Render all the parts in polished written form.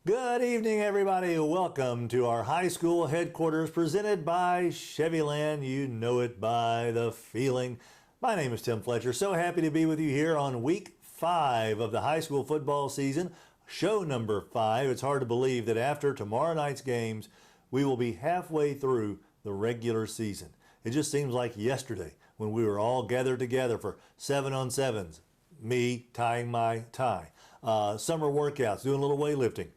Good evening, everybody. Welcome to our high school headquarters presented by Chevyland. You know it by the feeling. My name is Tim Fletcher. So happy to be with you here on week 5 of the high school football season, show number 5. It's hard to believe that after tomorrow night's games, we will be halfway through the regular season. It just seems like yesterday when we were all gathered together for 7-on-7s, me tying my tie, summer workouts, doing a little weightlifting,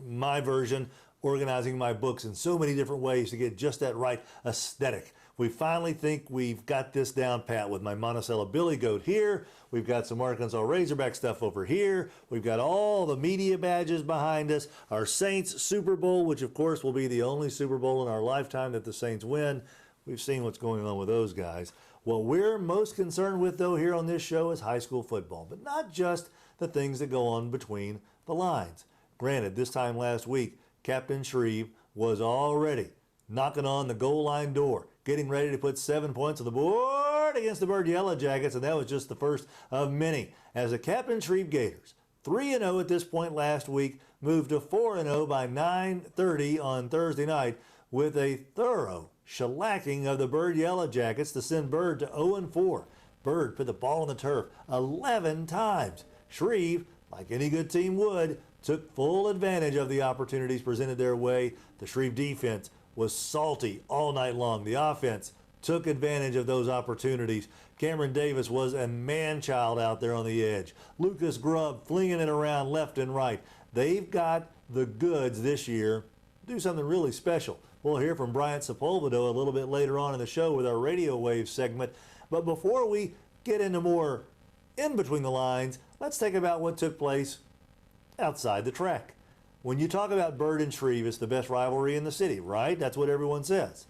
my version, organizing my books in so many different ways to get just that right aesthetic. We finally think we've got this down pat with my Monticello Billy Goat here. We've got some Arkansas Razorback stuff over here. We've got all the media badges behind us. Our Saints Super Bowl, which of course will be the only Super Bowl in our lifetime that the Saints win. We've seen what's going on with those guys. What we're most concerned with, though, here on this show is high school football, but not just the things that go on between the lines. Granted, this time last week, Captain Shreve was already knocking on the goal line door, getting ready to put 7 points on the board against the Bird Yellow Jackets, and that was just the first of many. As the Captain Shreve Gators, 3-0 at this point last week, moved to 4-0 by 9:30 on Thursday night with a thorough shellacking of the Bird Yellow Jackets to send Bird to 0-4. Bird put the ball on the turf 11 times. Shreve, like any good team would, took full advantage of the opportunities presented their way. The Shreve defense was salty all night long. The offense took advantage of those opportunities. Cameron Davis was a man-child out there on the edge. Lucas Grubb flinging it around left and right. They've got the goods this year to do something really special. We'll hear from Bryant Sepulvedo a little bit later on in the show with our Radio Wave segment. But before we get into more in between the lines, let's think about what took place outside the track. When you talk about Bird and Shreve, it's the best rivalry in the city, right? That's what everyone says.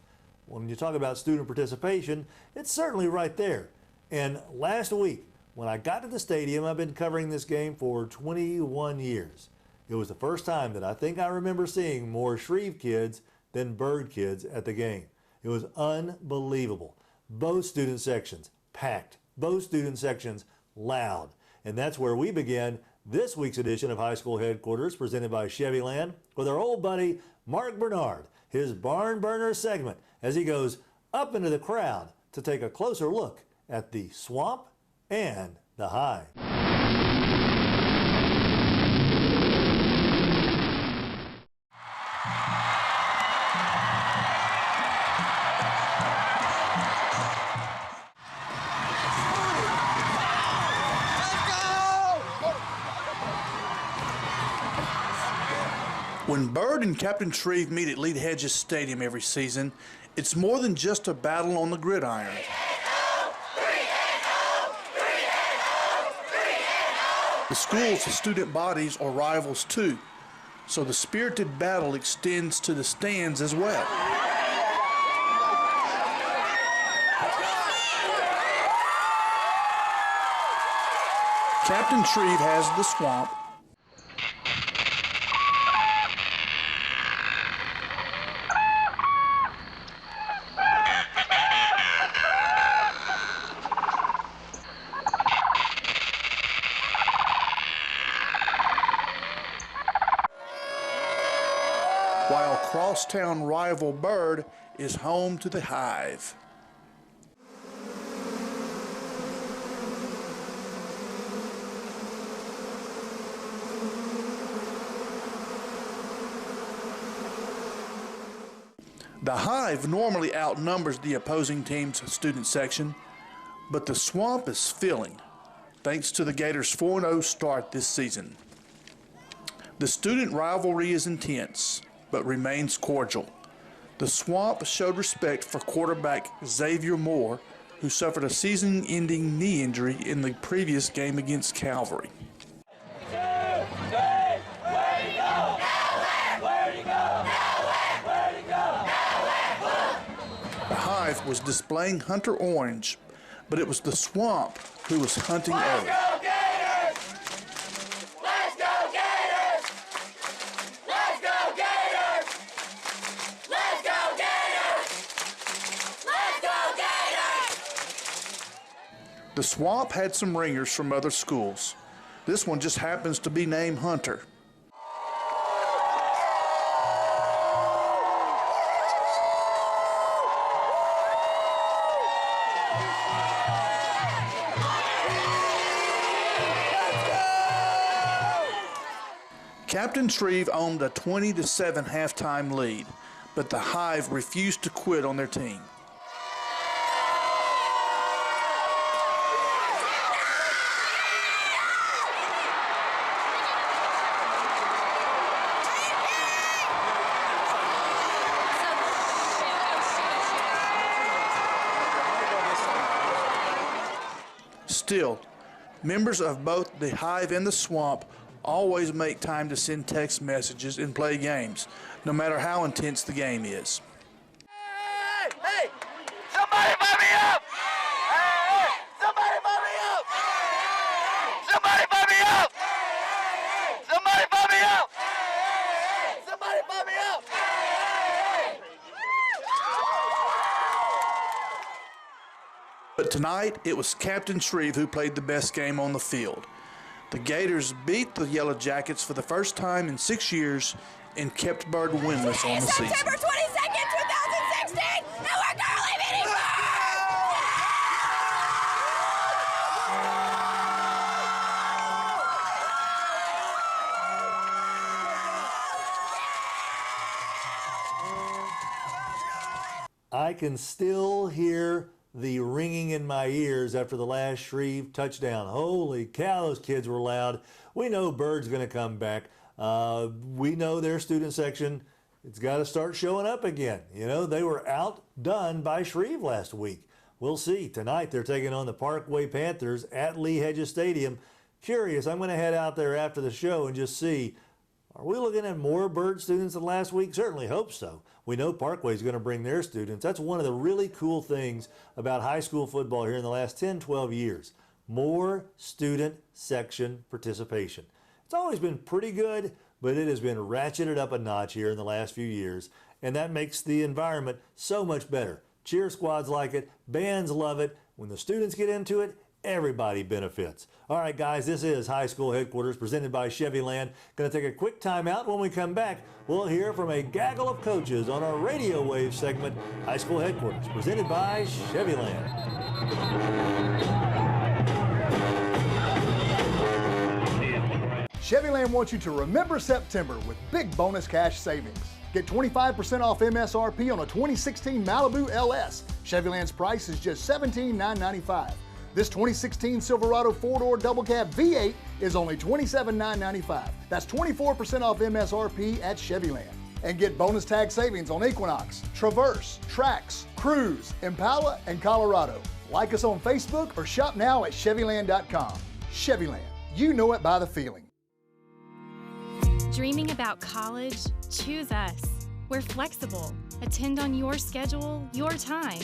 When you talk about student participation, it's certainly right there. And last week, when I got to the stadium, I've been covering this game for 21 years. It was the first time that I think I remember seeing more Shreve kids than Bird kids at the game. It was unbelievable. Both student sections packed, both student sections loud. And that's where we began this week's edition of High School Headquarters, presented by Chevyland, with our old buddy Mark Barnard, his barn burner segment, as he goes up into the crowd to take a closer look at the swamp and the hive. When Bird and Captain Shreve meet at Lead Hedges Stadium every season, it's more than just a battle on the gridiron. The school's student bodies are rivals too, so the spirited battle extends to the stands as well. Captain Shreve has the swamp, while crosstown rival Bird is home to the Hive. The Hive normally outnumbers the opposing team's student section, but the swamp is filling, thanks to the Gators' 4-0 start this season. The student rivalry is intense, but remains cordial. The swamp showed respect for quarterback Xavier Moore, who suffered a season-ending knee injury in the previous game against Calvary. The Hive was displaying Hunter Orange, but it was the Swamp who was hunting Orange. Let's go Gators! Let's go Gators! Let's go Gators! Let's go Gators! Let's go Gators! The Swamp had some ringers from other schools. This one just happens to be named Hunter. Captain Shreve owned a 20-7 halftime lead, but the Hive refused to quit on their team. Still, members of both the Hive and the Swamp always make time to send text messages and play games, no matter how intense the game is. Hey! Hey! Somebody put me up! Hey! Somebody put me up! Somebody put me up! Somebody put me up! Somebody put me up! But tonight, it was Captain Shreve who played the best game on the field. The Gators beat the Yellow Jackets for the first time in 6 years and kept Bird winless on the season. September 22nd, 2016, and we're currently meeting Bird! I can still hear the ringing in my ears after the last Shreve touchdown. Holy cow, those kids were loud. We know Bird's going to come back. We know their student section, it's got to start showing up again. You know, they were outdone by Shreve last week. We'll see. Tonight they're taking on the Parkway Panthers at Lee Hedges Stadium. Curious, I'm going to head out there after the show and just see, are we looking at more Bird students than last week? Certainly hope so. We know Parkway is going to bring their students. That's one of the really cool things about high school football here in the last 10, 12 years. More student section participation. It's always been pretty good, but it has been ratcheted up a notch here in the last few years, and that makes the environment so much better. Cheer squads like it, bands love it. When the students get into it, everybody benefits. All right, guys, this is High School Headquarters presented by Chevyland. Going to take a quick time out. When we come back, we'll hear from a gaggle of coaches on our Radio Wave segment, High School Headquarters presented by Chevyland. Chevyland wants you to remember September with big bonus cash savings. Get 25% off MSRP on a 2016 Malibu LS. Chevyland's price is just $17,995. This 2016 Silverado 4-door double cab V8 is only $27,995. That's 24% off MSRP at Chevyland. And get bonus tag savings on Equinox, Traverse, Trax, Cruise, Impala, and Colorado. Like us on Facebook or shop now at Chevyland.com. Chevyland, you know it by the feeling. Dreaming about college? Choose us. We're flexible. Attend on your schedule, your time.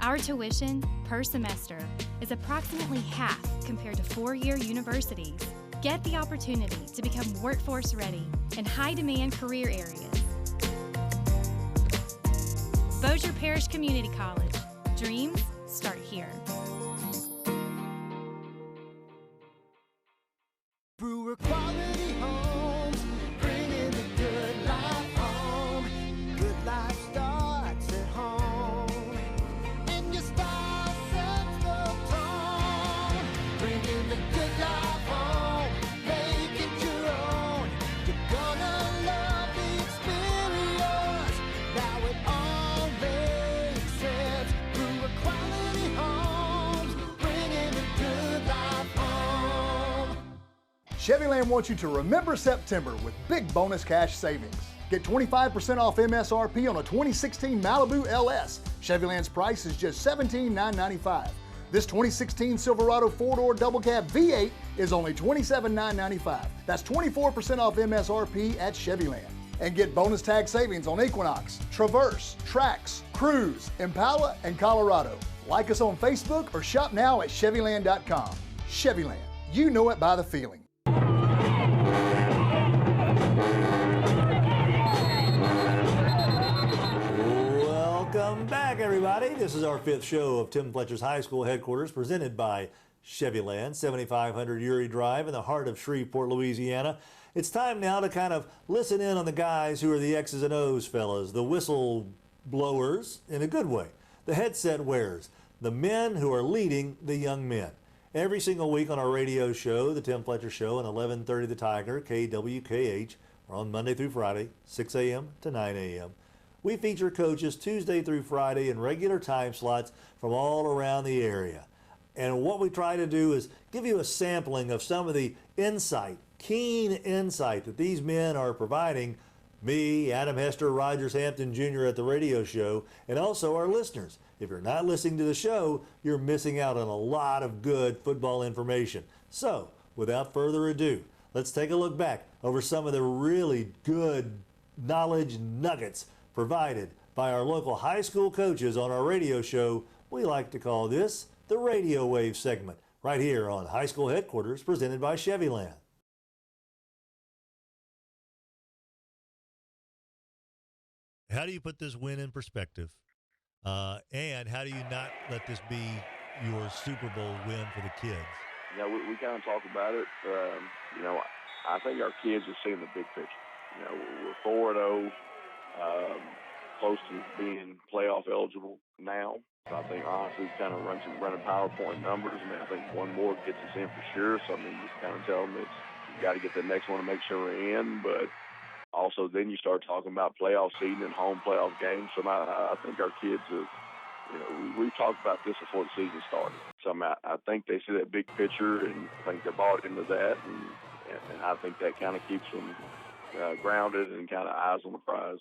Our tuition per semester is approximately half compared to four-year universities. Get the opportunity to become workforce ready in high-demand career areas. Bossier Parish Community College. Dreams start here. Brewer Quality Homes, bringing the good life home. Good life starts at home, and your style sets the tone. Bringing the good life home, make it your own. You're gonna love the experience. Now it all makes sense. Brewer Quality Homes, bringing the good life home. Chevyland wants you to remember September with big bonus cash savings. Get 25% off MSRP on a 2016 Malibu LS. Chevyland's price is just $17,995. This 2016 Silverado 4-door double cab V8 is only $27,995. That's 24% off MSRP at Chevyland. And get bonus tag savings on Equinox, Traverse, Trax, Cruise, Impala, and Colorado. Like us on Facebook or shop now at Chevyland.com. Chevyland, you know it by the feeling. Welcome back, everybody. This is our fifth show of Tim Fletcher's High School Headquarters, presented by Chevyland, 7500 Uri Drive in the heart of Shreveport, Louisiana. It's time now to kind of listen in on the guys who are the X's and O's fellas, the whistle blowers in a good way, the headset wearers, the men who are leading the young men. Every single week on our radio show, the Tim Fletcher Show, on 1130 The Tiger, KWKH, or on Monday through Friday, 6 a.m. to 9 a.m. We feature coaches Tuesday through Friday in regular time slots from all around the area. And what we try to do is give you a sampling of some of the insight, keen insight that these men are providing me, Adam Hester, Rogers Hampton Jr. at the radio show, and also our listeners. If you're not listening to the show, you're missing out on a lot of good football information. So, without further ado, let's take a look back over some of the really good knowledge nuggets provided by our local high school coaches on our radio show. We like to call this the Radio Wave segment, right here on High School Headquarters, presented by Chevyland. How do you put this win in perspective? And how do you not let this be your Super Bowl win for the kids? You know, we kind of talk about it. You know, I think our kids are seeing the big picture. You know, we're 4-0, close to being playoff eligible now. So I think, honestly, kind of running PowerPoint numbers. I mean, I think one more gets us in for sure. So, I mean, just kind of tell them you've got to get the next one to make sure we're in. But also then you start talking about playoff seeding and home playoff games. So I think our kids have, you know, we've talked about this before the season started. So I think they see that big picture, and I think they bought into that. And I think that kind of keeps them grounded and kind of eyes on the prize.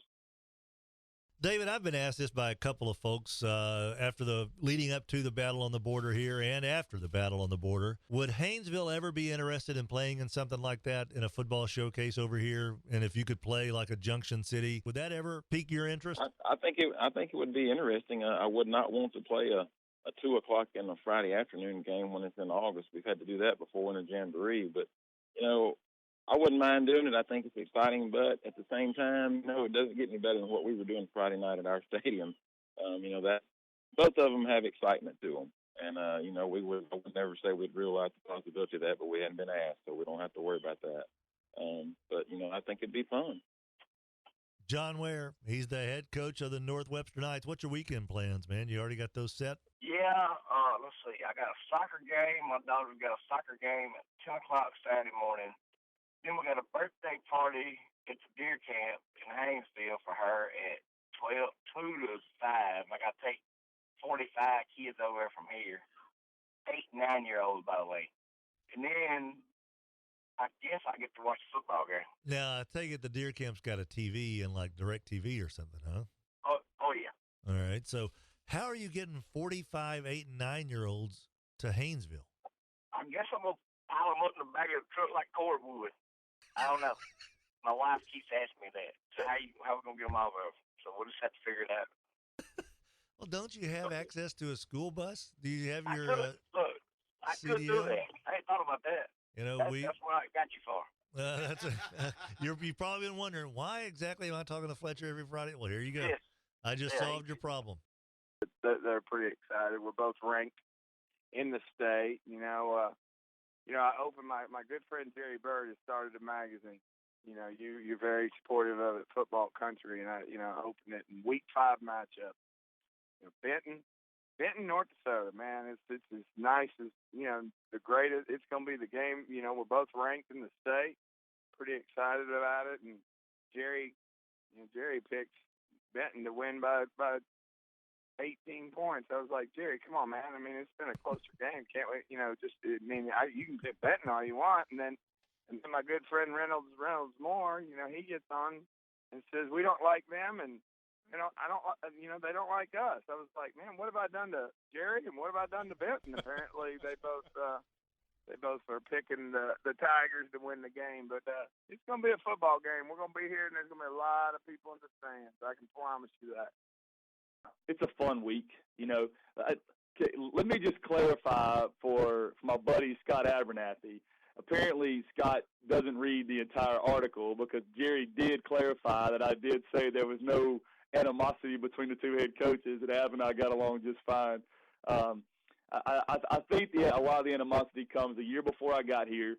David, I've been asked this by a couple of folks after the leading up to the battle on the border here and after the battle on the border. Would Haynesville ever be interested in playing in something like that in a football showcase over here? And if you could play like a Junction City, would that ever pique your interest? I think it would be interesting. I would not want to play a 2 o'clock in a Friday afternoon game when it's in August. We've had to do that before in a jamboree, but you know, I wouldn't mind doing it. I think it's exciting, but at the same time, you know, it doesn't get any better than what we were doing Friday night at our stadium. You know, that both of them have excitement to them. And, you know, I would never say we'd rule out the possibility of that, but we hadn't been asked, so we don't have to worry about that. But, you know, I think it'd be fun. John Ware, he's the head coach of the North Webster Knights. What's your weekend plans, man? You already got those set? Yeah, let's see. I got a soccer game. My daughter's got a soccer game at 10 o'clock Saturday morning. Then we got a birthday party at the deer camp in Haynesville for her at 2 to 5. I got to take 45 kids over there from here. 8 and 9-year-olds, by the way. And then I guess I get to watch the football game. Now, I take it the deer camp's got a TV and like Direct TV or something, huh? Oh yeah. All right. So how are you getting 45 8 and 9-year-olds to Haynesville? I guess I'm going to pile them up in the back of the truck like cordwood. I don't know. My wife keeps asking me that. So how are we going to get them all over? So we'll just have to figure it out. Well, don't you have access to a school bus? Do you have your I could do that. I ain't thought about that. You know, that's what I got you for. You've probably been wondering, why exactly am I talking to Fletcher every Friday? Well, here you go. Yes. I just solved your problem. They're pretty excited. We're both ranked in the state. I opened my good friend Jerry Bird has started a magazine. You know, you're very supportive of it, Football Country, and I opened it in week 5 matchup. You know, Benton, North Dakota, man, it's as nice as, you know, the greatest. It's going to be the game. You know, we're both ranked in the state. Pretty excited about it. And Jerry picked Benton to win by 18 points. I was like, Jerry, come on, man. I mean, it's been a closer game. Can't we, you know, you can pick Benton all you want. And then my good friend Reynolds Moore, you know, he gets on and says we don't like them, and I don't, they don't like us. I was like, man, what have I done to Jerry, and what have I done to Benton? Apparently, they both are picking the Tigers to win the game. But it's going to be a football game. We're going to be here, and there's going to be a lot of people in the stands. I can promise you that. It's a fun week. Let me just clarify for my buddy Scott Abernathy. Apparently, Scott doesn't read the entire article because Jerry did clarify that I did say there was no animosity between the two head coaches, and Ab and I got along just fine. I think a lot of the animosity comes the year before I got here,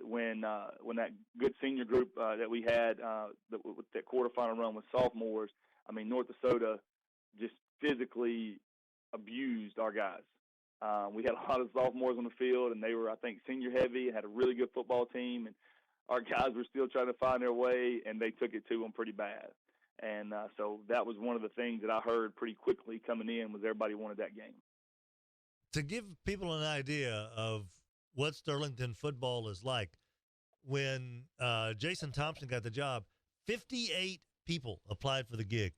when that good senior group that we had, that quarterfinal run with sophomores. I mean, North Dakota just physically abused our guys. We had a lot of sophomores on the field, and they were, I think, senior heavy and had a really good football team. And our guys were still trying to find their way, and they took it to them pretty bad. And so that was one of the things that I heard pretty quickly coming in was everybody wanted that game. To give people an idea of what Sterlington football is like, when Jason Thompson got the job, 58 people applied for the gig.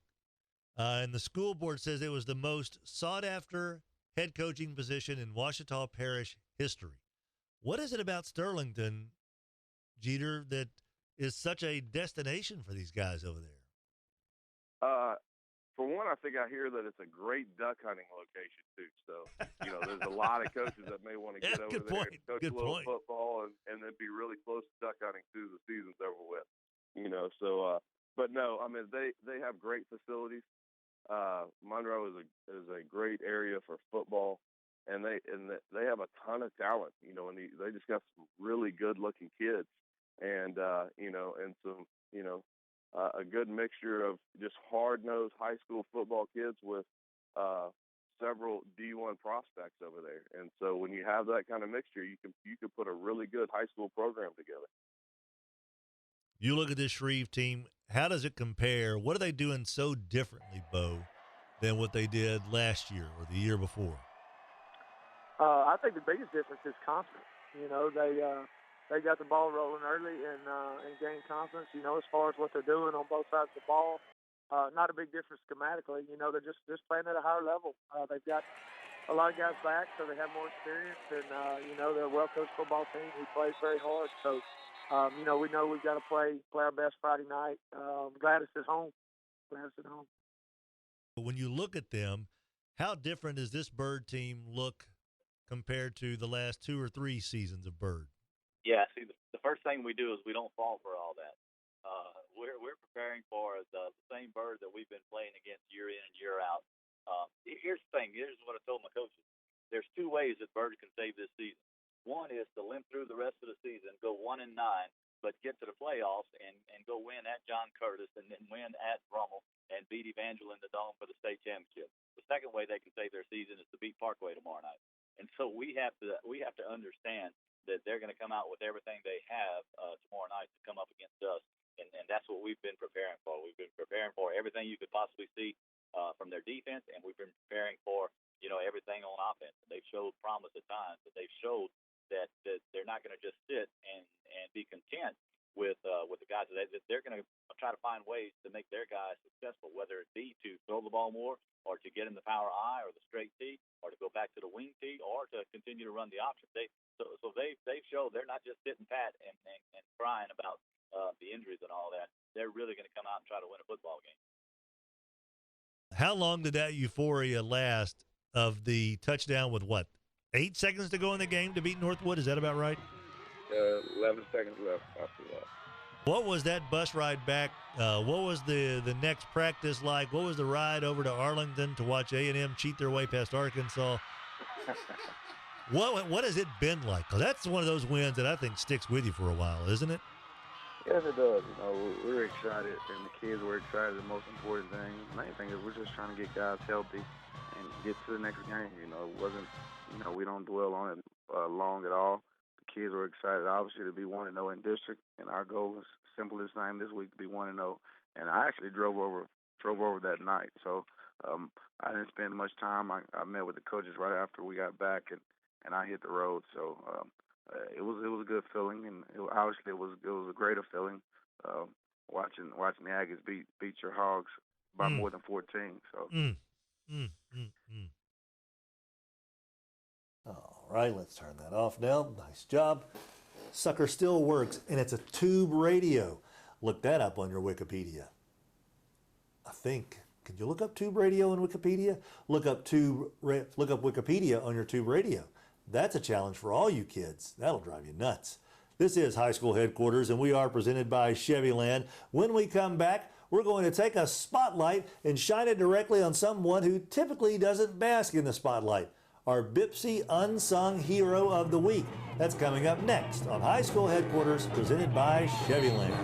And the school board says it was the most sought-after head coaching position in Ouachita Parish history. What is it about Sterlington, Jeter, that is such a destination for these guys over there? For one, I think I hear that it's a great duck hunting location too. So, there's a lot of coaches that may want to get over there and coach a little football and then be really close to duck hunting too. The season's over with. But no, I mean they have great facilities. Monroe is a great area for football, and they have a ton of talent. And they just got some really good looking kids, and and some a good mixture of just hard-nosed high school football kids with several D1 prospects over there. And so when you have that kind of mixture, you can put a really good high school program together. You look at this Shreve team, how does it compare? What are they doing so differently, Bo, than what they did last year or the year before? I think the biggest difference is confidence. They got the ball rolling early and gained confidence, as far as what they're doing on both sides of the ball. Not a big difference schematically. They're just playing at a higher level. They've got a lot of guys back, so they have more experience. And, they're a well-coached football team who plays very hard. So, we know we've got to play our best Friday night. Glad it's at home. When you look at them, how different does this Bird team look compared to the last 2 or 3 seasons of Bird? Yeah, see, the first thing we do is we don't fall for all that. We're preparing for the same Bird that we've been playing against year in and year out. Here's the thing. Here's what I told my coaches. There's 2 ways that Bird can save this season. One is to limp through the rest of the season, go 1-9, but get to the playoffs and go win at John Curtis and then win at Brummel and beat Evangel in the Dome for the state championship. The second way they can save their season is to beat Parkway tomorrow night. And so we have to understand that they're going to come out with everything they have tomorrow night to come up against us. And that's what we've been preparing for. We've been preparing for everything you could possibly see from their defense, and we've been preparing for, everything on offense. They've showed promise at times, but they've showed that they're not going to just sit and be content with the guys. They're going to try to find ways to make their guys successful, whether it be to throw the ball more or to get in the power I or the straight T or to go back to the wing T or to continue to run the option. So they've showed they're not just sitting pat and crying about the injuries and all that. They're really going to come out and try to win a football game. How long did that euphoria last of the touchdown with 8 seconds to go in the game to beat Northwood? Is that about right? 11 seconds left after that. What was that bus ride back? What was the next practice like? What was the ride over to Arlington to watch A&M cheat their way past Arkansas? What has it been like? Because that's one of those wins that I think sticks with you for a while, isn't it? Yes, it does. We're excited, and the kids were excited. The most important thing, the main thing is we're just trying to get guys healthy and get to the next game. It wasn't, we don't dwell on it long at all. The kids were excited, obviously, to be 1-0 in district, and our goal is simple as same this week to be 1-0. And I actually drove over that night, so I didn't spend much time. I met with the coaches right after we got back, and I hit the road. So it was a good feeling, and obviously it was a greater feeling watching the Aggies beat your Hogs by more than 14. So. All right, let's turn that off now. Nice job. Sucker still works, and it's a tube radio. Look that up on your Wikipedia. I think. Can you look up tube radio in Wikipedia? Look up Wikipedia on your tube radio. That's a challenge for all you kids. That'll drive you nuts. This is High School Headquarters, and we are presented by Chevyland. When we come back, we're going to take a spotlight and shine it directly on someone who typically doesn't bask in the spotlight. Our BPCC Unsung Hero of the Week. That's coming up next on High School Headquarters, presented by Chevyland.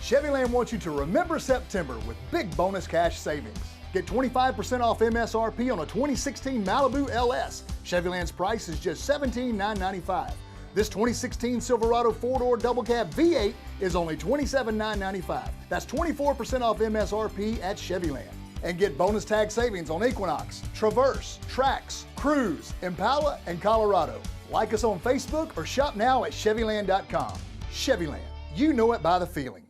Chevyland wants you to remember September with big bonus cash savings. Get 25% off MSRP on a 2016 Malibu LS. Chevyland's price is just $17,995. This 2016 Silverado 4-door double cab V8 is only $27,995. That's 24% off MSRP at Chevyland. And get bonus tag savings on Equinox, Traverse, Trax, Cruise, Impala, and Colorado. Like us on Facebook or shop now at Chevyland.com. Chevyland, you know it by the feeling.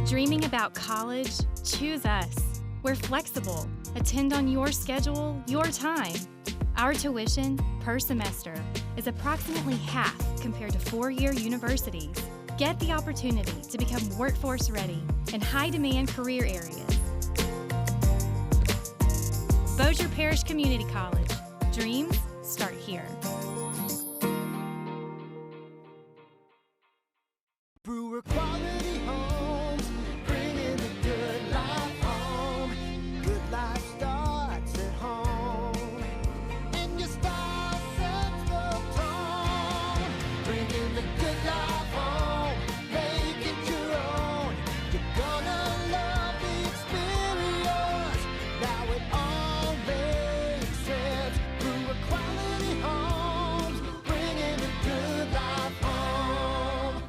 Dreaming about college? Choose us. We're flexible. Attend on your schedule, your time. Our tuition per semester is approximately half compared to four-year universities. Get the opportunity to become workforce ready in high-demand career areas. Bossier Parish Community College. Dreams start here. Brewer quality homes, bringing the good life home. Good life starts at home, and your style sets the tone. Bringing the good life home, make it your own. You're gonna love the experience. Now it all makes sense. Brewer quality homes, bringing the good life home.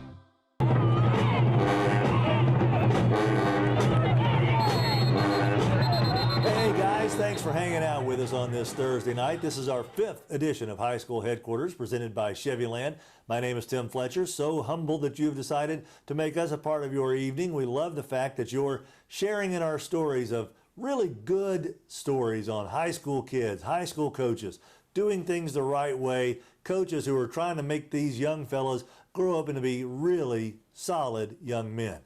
Hey guys, thanks for hanging out with us on this Thursday night. This is our 5th edition of High School Headquarters presented by Chevyland. My name is Tim Fletcher. So humbled that you've decided to make us a part of your evening. We love the fact that you're sharing in our stories of really good stories on high school kids, high school coaches, doing things the right way, coaches who are trying to make these young fellas grow up and to be really solid young men.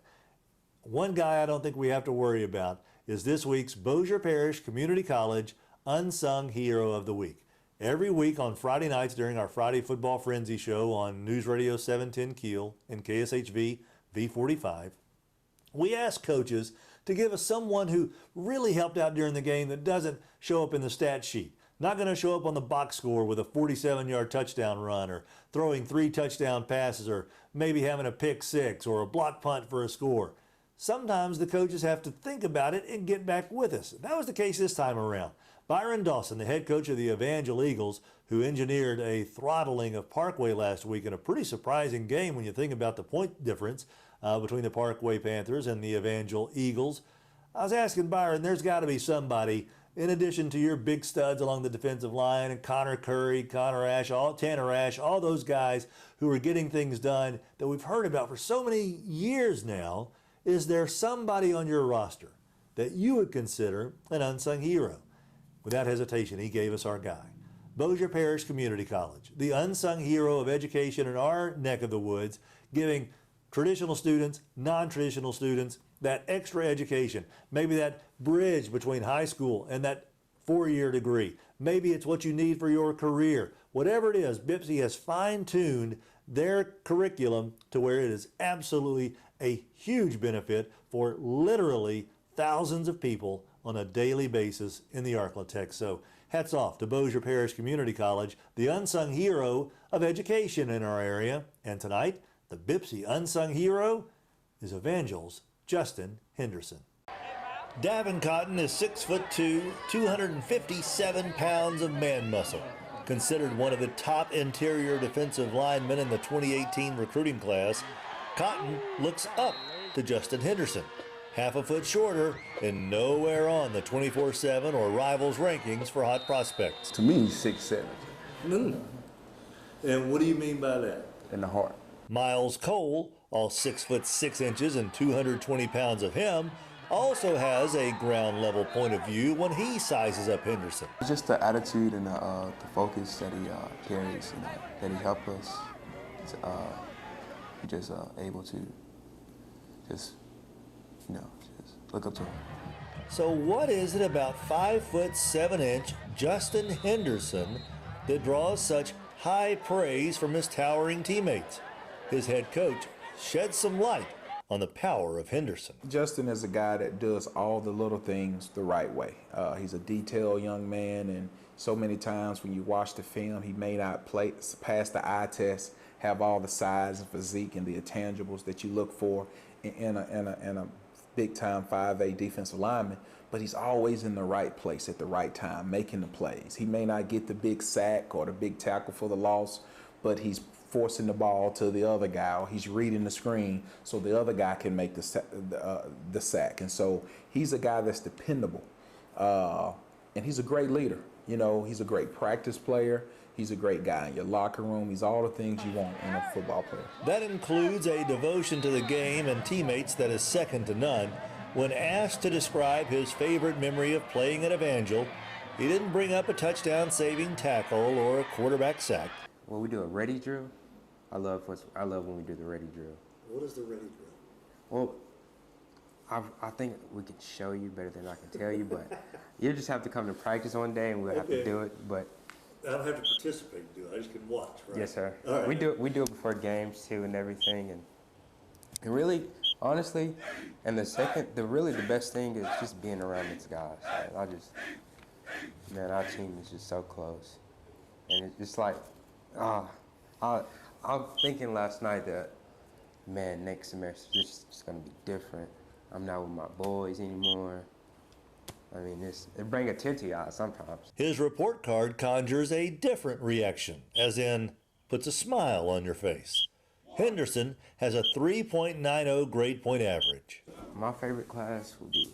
One guy I don't think we have to worry about is this week's Bossier Parish Community College Unsung Hero of the Week. Every week on Friday nights during our Friday Football Frenzy show on News Radio 710 Keel and KSHV V45, we ask coaches to give us someone who really helped out during the game that doesn't show up in the stat sheet. Not going to show up on the box score with a 47-yard touchdown run or throwing 3 touchdown passes or maybe having a pick 6 or a block punt for a score. Sometimes the coaches have to think about it and get back with us. That was the case this time around. Byron Dawson, the head coach of the Evangel Eagles, who engineered a throttling of Parkway last week in a pretty surprising game when you think about the point difference between the Parkway Panthers and the Evangel Eagles. I was asking Byron, there's got to be somebody, in addition to your big studs along the defensive line, and Connor Curry, Tanner Ash, all those guys who are getting things done that we've heard about for so many years now. Is there somebody on your roster that you would consider an unsung hero? Without hesitation, he gave us our guy. Bossier Parish Community College, the unsung hero of education in our neck of the woods, giving traditional students, non-traditional students, that extra education, maybe that bridge between high school and that 4-year degree. Maybe it's what you need for your career. Whatever it is, BPCC has fine-tuned their curriculum to where it is absolutely a huge benefit for literally thousands of people on a daily basis in the Arklatex. So Hats off to Bossier Parish Community College, the unsung hero of education in our area. And tonight, the BPCC unsung hero is Evangel's Justin Henderson. Davin Cotton is 6'2", 257 pounds of man muscle. Considered one of the top interior defensive linemen in the 2018 recruiting class, Cotton looks up to Justin Henderson, half a foot shorter and nowhere on the 24/7 or Rivals rankings for hot prospects. To me, he's 6'7". And what do you mean by that? In the heart. Miles Cole, all 6'6" and 220 pounds of him, also has a ground level point of view when he sizes up Henderson. It's just the attitude and the focus that he carries, that he helps us. We're just able to just look up to him. So what is it about 5'7" Justin Henderson that draws such high praise from his towering teammates? His head coach sheds some light on the power of Henderson. Justin is a guy that does all the little things the right way. He's a detailed young man, and so many times when you watch the film, he may not pass the eye test, have all the size and physique and the intangibles that you look for in a big-time 5A defensive lineman, but he's always in the right place at the right time, making the plays. He may not get the big sack or the big tackle for the loss, but he's forcing the ball to the other guy, or he's reading the screen so the other guy can make the sack. And so he's a guy that's dependable, and he's a great leader. He's a great practice player. He's a great guy in your locker room. He's all the things you want in a football player. That includes a devotion to the game and teammates that is second to none. When asked to describe his favorite memory of playing at Evangel, he didn't bring up a touchdown-saving tackle or a quarterback sack. When we do a ready drill, I love when we do the ready drill. What is the ready drill? Well, I think we can show you better than I can tell you, but you just have to come to practice one day and we'll have to do it. But I don't have to participate and do it. I just can watch, right? Yes, sir. All right. We do it before games too and everything, and really, honestly, and the best thing is just being around these guys. Our team is just so close, and it's just like, I'm thinking last night that, man, next semester it's gonna be different. I'm not with my boys anymore. I mean, it brings a tear to your eyes sometimes. His report card conjures a different reaction, as in, puts a smile on your face. Henderson has a 3.90 grade point average. My favorite class would be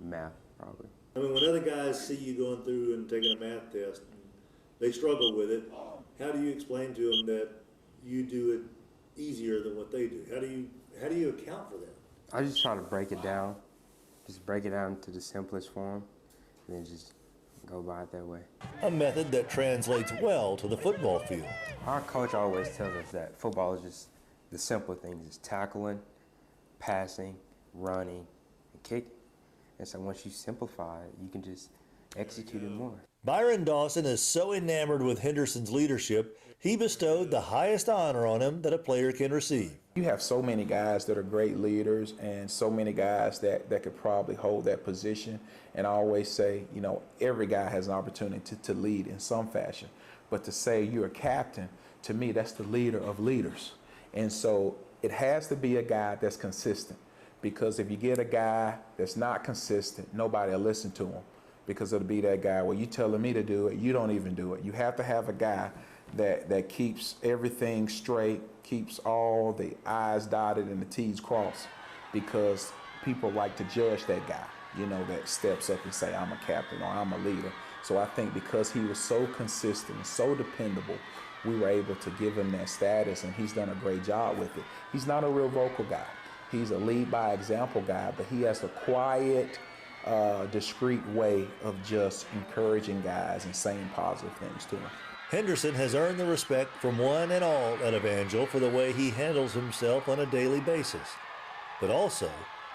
math, probably. I mean, when other guys see you going through and taking a math test, and they struggle with it, how do you explain to them that you do it easier than what they do? How do you account for that? I just try to break it down. Just break it down to the simplest form, and then just go by it that way. A method that translates well to the football field. Our coach always tells us that football is just the simple things. It's tackling, passing, running, and kicking. And so once you simplify it, you can just execute it more. Byron Dawson is so enamored with Henderson's leadership, he bestowed the highest honor on him that a player can receive. You have so many guys that are great leaders and so many guys that could probably hold that position. And I always say, every guy has an opportunity to lead in some fashion. But to say you're a captain, to me, that's the leader of leaders. And so it has to be a guy that's consistent. Because if you get a guy that's not consistent, nobody will listen to him. Because it'll be that guy, well, you telling me to do it, you don't even do it. You have to have a guy that keeps everything straight, keeps all the I's dotted and the T's crossed, because people like to judge that guy, that steps up and say, I'm a captain or I'm a leader. So I think because he was so consistent and so dependable, we were able to give him that status, and he's done a great job with it. He's not a real vocal guy. He's a lead by example guy, but he has a quiet, discreet way of just encouraging guys and saying positive things to them. Henderson has earned the respect from one and all at Evangel for the way he handles himself on a daily basis, but also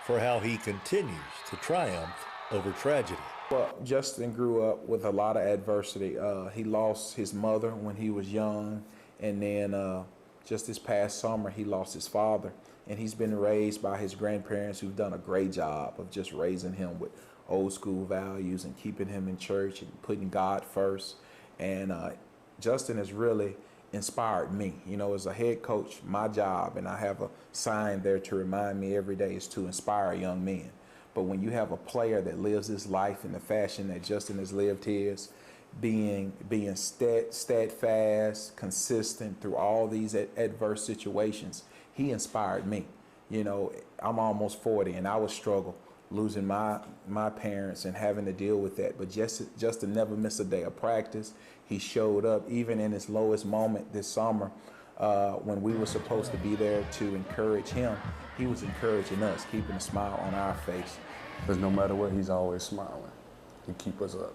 for how he continues to triumph over tragedy. Well, Justin grew up with a lot of adversity. He lost his mother when he was young, and then just this past summer he lost his father. and he's been raised by his grandparents who've done a great job of just raising him with old school values and keeping him in church and putting God first. And Justin has really inspired me. You know, as a head coach, my job, and I have a sign there to remind me every day, is to inspire young men. But when you have a player that lives his life in the fashion that Justin has lived his, being steadfast, consistent through all these adverse situations, he inspired me. You know, I'm almost 40 and I would struggle losing my parents and having to deal with that. But Justin never missed a day of practice. He showed up even in his lowest moment this summer when we were supposed to be there to encourage him. He was encouraging us, keeping a smile on our face. Because no matter what, he's always smiling. He keeps us up.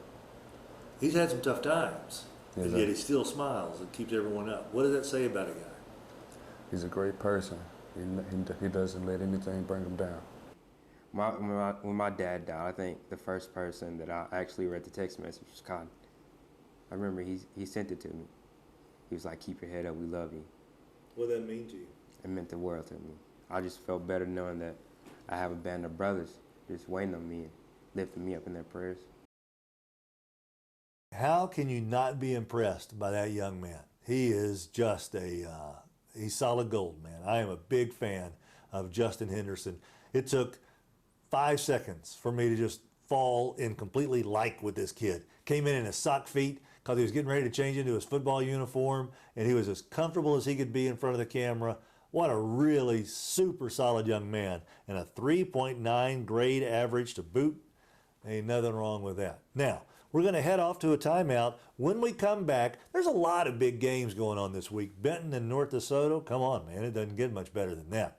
He's had some tough times, Yes, and yet he still smiles and keeps everyone up. What does that say about a guy? He's a great person. He doesn't let anything bring him down. When my dad died, I think the first person that I actually read the text message was Cotton. I remember he sent it to me. He was like, "Keep your head up, we love you." What did that mean to you? It meant the world to me. I just felt better knowing that I have a band of brothers just waiting on me and lifting me up in their prayers. How can you not be impressed by that young man? He is just he's solid gold, man. I am a big fan of Justin Henderson. It took 5 seconds for me to just fall in completely like with this kid. Came in his sock feet because he was getting ready to change into his football uniform, and he was as comfortable as he could be in front of the camera. What a really super solid young man, and a 3.9 grade average to boot. Ain't nothing wrong with that. Now, we're going to head off to a timeout. When we come back, there's a lot of big games going on this week. Benton and North DeSoto, come on, man, it doesn't get much better than that.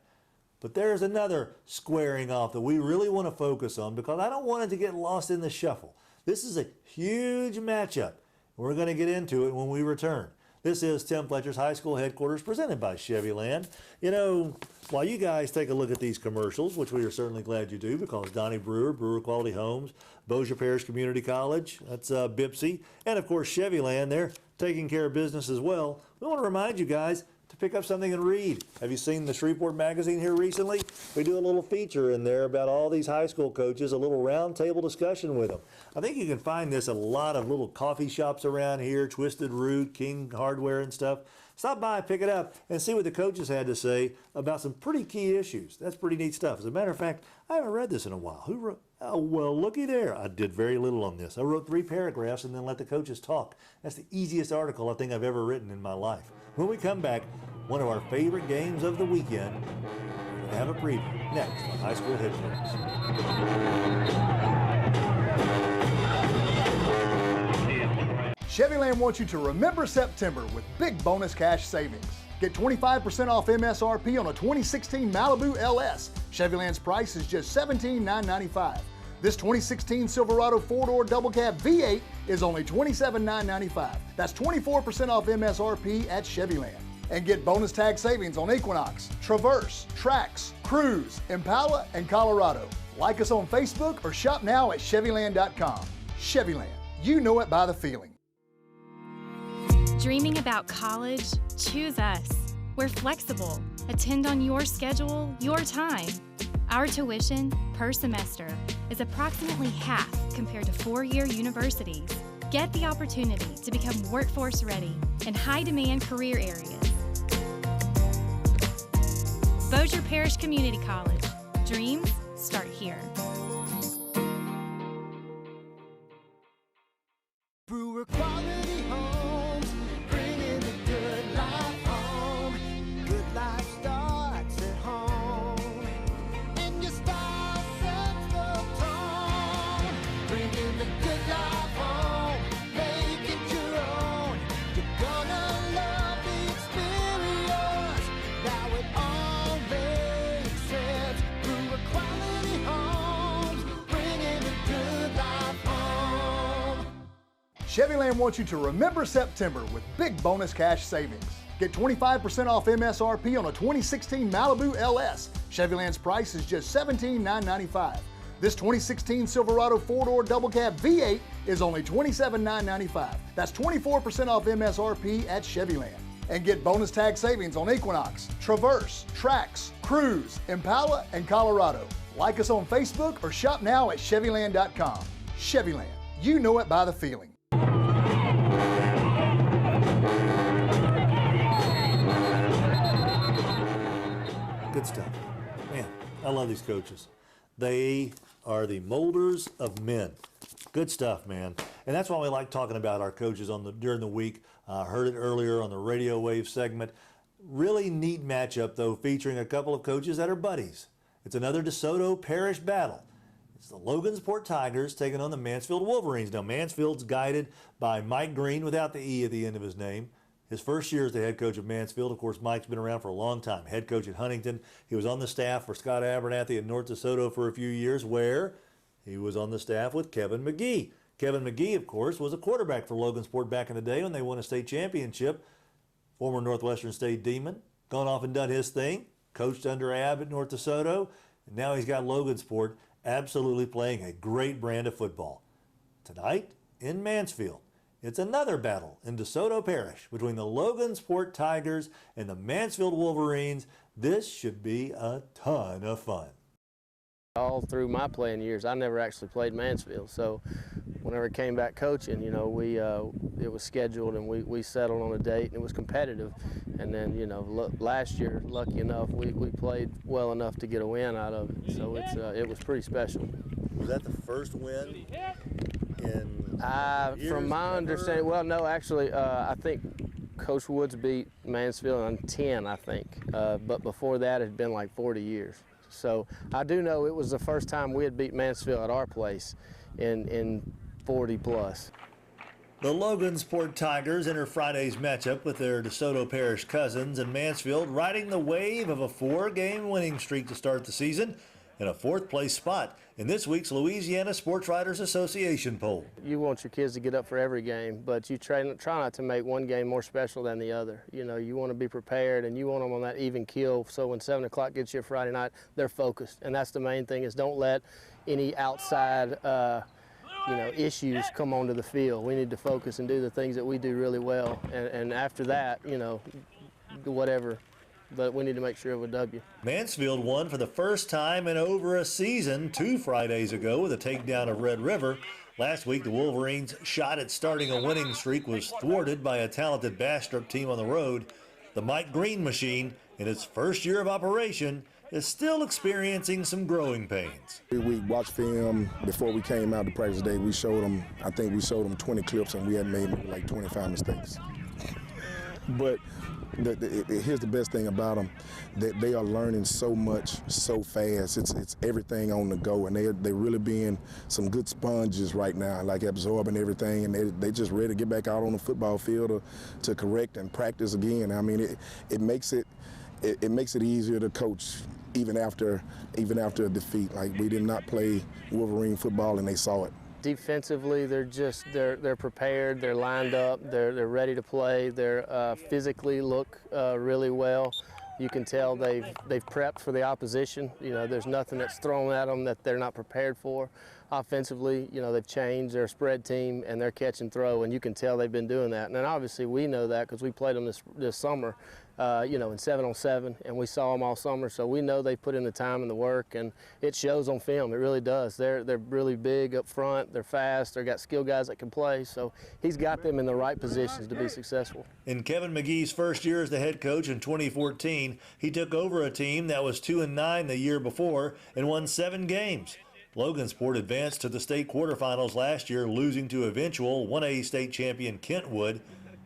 But there's another squaring off that we really want to focus on because I don't want it to get lost in the shuffle. This is a huge matchup. We're going to get into it when we return. This is Tim Fletcher's High School Headquarters presented by Chevyland. You know, while you guys take a look at these commercials, which we are certainly glad you do because Donnie Brewer, Brewer Quality Homes, Bossier Parish Community College, that's BPCC, and of course Chevyland, they're taking care of business as well. We want to remind you guys to pick up something and read. Have you seen the Shreveport magazine here recently? We do a little feature in there about all these high school coaches, a little round table discussion with them. I think you can find this at a lot of little coffee shops around here, Twisted Root, King Hardware and stuff. Stop by, pick it up, and see what the coaches had to say about some pretty key issues. That's pretty neat stuff. As a matter of fact, I haven't read this in a while. Who wrote? Oh, well, looky there. I did very little on this. I wrote 3 paragraphs and then let the coaches talk. That's the easiest article I think I've ever written in my life. When we come back, one of our favorite games of the weekend. We're going to have a preview next on High School Headquarters. Chevyland wants you to remember September with big bonus cash savings. Get 25% off MSRP on a 2016 Malibu LS. Chevyland's price is just $17,995. This 2016 Silverado 4-door double cab V8 is only $27,995. That's 24% off MSRP at Chevyland. And get bonus tag savings on Equinox, Traverse, Trax, Cruise, Impala, and Colorado. Like us on Facebook or shop now at Chevyland.com. Chevyland, you know it by the feeling. Dreaming about college? Choose us. We're flexible. Attend on your schedule, your time. Our tuition per semester is approximately half compared to 4-year universities. Get the opportunity to become workforce ready in high-demand career areas. Bossier Parish Community College. Dreams start here. Brewer Quality Homes, bringing the good life home. Good life starts at home, and your style sets the tone. Bringing the good life home, make it your own. You're gonna love the experience. Now it all makes sense. Brewer Quality Homes, bringing the good life home. Chevyland wants you to remember September with big bonus cash savings. Get 25% off MSRP on a 2016 Malibu LS. Chevyland's price is just $17,995. This 2016 Silverado 4-door double cab V8 is only $27,995. That's 24% off MSRP at Chevyland. And get bonus tag savings on Equinox, Traverse, Trax, Cruise, Impala, and Colorado. Like us on Facebook or shop now at Chevyland.com. Chevyland, you know it by the feeling. Good stuff. Man, I love these coaches. They are the molders of men. Good stuff, man. And that's why we like talking about our coaches during the week. Heard it earlier on the Radio Wave segment. Really neat matchup, though, featuring a couple of coaches that are buddies. It's another DeSoto Parish battle. It's the Logansport Tigers taking on the Mansfield Wolverines. Now, Mansfield's guided by Mike Green without the E at the end of his name. His first year as the head coach of Mansfield. Of course, Mike's been around for a long time. Head coach at Huntington. He was on the staff for Scott Abernathy at North DeSoto for a few years, where he was on the staff with Kevin McGee. Kevin McGee, of course, was a quarterback for Logansport back in the day when they won a state championship. Former Northwestern State Demon. Gone off and done his thing. Coached under Ab at North DeSoto. And now he's got Logansport absolutely playing a great brand of football. Tonight in Mansfield, it's another battle in DeSoto Parish between the Logansport Tigers and the Mansfield Wolverines. This should be a ton of fun. All through my playing years, I never actually played Mansfield, so whenever I came back coaching, you know, it was scheduled and we settled on a date and it was competitive. And then, you know, last year, lucky enough, we played well enough to get a win out of it. So it was pretty special. Was that the first win in years? From my understanding, well, no, actually, I think Coach Woods beat Mansfield in 10, I think. But before that, it had been like 40 years. So I do know it was the first time we had beat Mansfield at our place in 40 plus. The Logansport Tigers enter Friday's matchup with their DeSoto Parish cousins, and Mansfield riding the wave of a 4-game winning streak to start the season in a 4th-place spot in this week's Louisiana Sports Writers Association poll. You want your kids to get up for every game, but you try not to make one game more special than the other. You know, you want to be prepared, and you want them on that even keel, so when 7 o'clock gets you Friday night, they're focused. And that's the main thing, is don't let any outside issues come onto the field. We need to focus and do the things that we do really well. And after that, you know, whatever. But we need to make sure of a W. Mansfield won for the first time in over a season 2 Fridays ago with a takedown of Red River. Last week, the Wolverines' shot at starting a winning streak was thwarted by a talented Bastrop team on the road. The Mike Green machine, in its first year of operation, is still experiencing some growing pains. We watched film before we came out to practice day. I think we showed them 20 clips, and we had made like 25 mistakes. But here's the best thing about them, that they are learning so much so fast. It's everything on the go, and they're really being some good sponges right now, like absorbing everything, and they just ready to get back out on the football field to correct and practice again. I mean, it makes it easier to coach even after a defeat. Like, we did not play Wolverine football, and they saw it. Defensively, they're prepared, they're lined up, they're ready to play, they're physically look really well. You can tell they've prepped for the opposition. You know, there's nothing that's thrown at them that they're not prepared for. Offensively, you know, they've changed their spread team and their catch and throw, and you can tell they've been doing that. And then obviously we know that because we played them this summer, in 7-on-7, and we saw them all summer, so we know they put in the time and the work, and it shows on film. It really does. They're really big up front. They're fast. They've got skilled guys that can play, so he's got them in the right positions to be successful. In Kevin McGee's first year as the head coach in 2014, he took over a team that was 2-9 the year before and won 7 games. Logansport advanced to the state quarterfinals last year, losing to eventual 1A state champion Kentwood.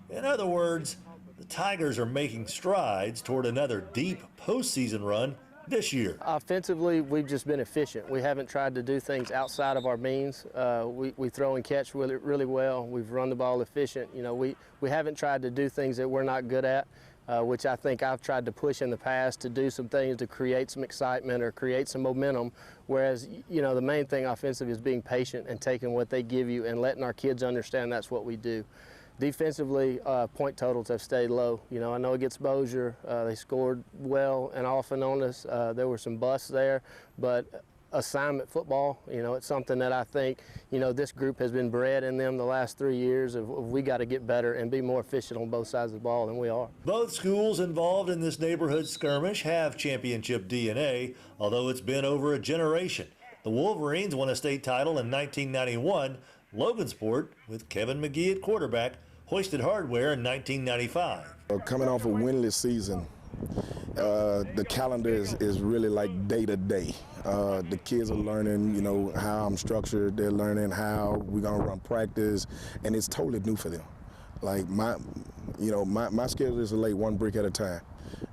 In other words, the Tigers are making strides toward another deep postseason run this year. Offensively, we've just been efficient. We haven't tried to do things outside of our means. We throw and catch really well. We've run the ball efficient. You know, we haven't tried to do things that we're not good at, which I think I've tried to push in the past, to do some things to create some excitement or create some momentum. Whereas, you know, the main thing offensively is being patient and taking what they give you and letting our kids understand that's what we do. Defensively, point totals have stayed low. You know, I know against Bossier, they scored well and often on us. There were some busts there, but assignment football. You know, it's something that I think, you know, this group has been bred in them the last 3 years of we got to get better and be more efficient on both sides of the ball, and we are. Both schools involved in this neighborhood skirmish have championship DNA, although it's been over a generation. The Wolverines won a state title in 1991. Logansport, with Kevin McGee at quarterback, hoisted hardware in 1995. Coming off a winless season, the calendar is really like day to day. The kids are learning, you know, how I'm structured. They're learning how we're gonna run practice, and it's totally new for them. Like my schedule is to lay one brick at a time.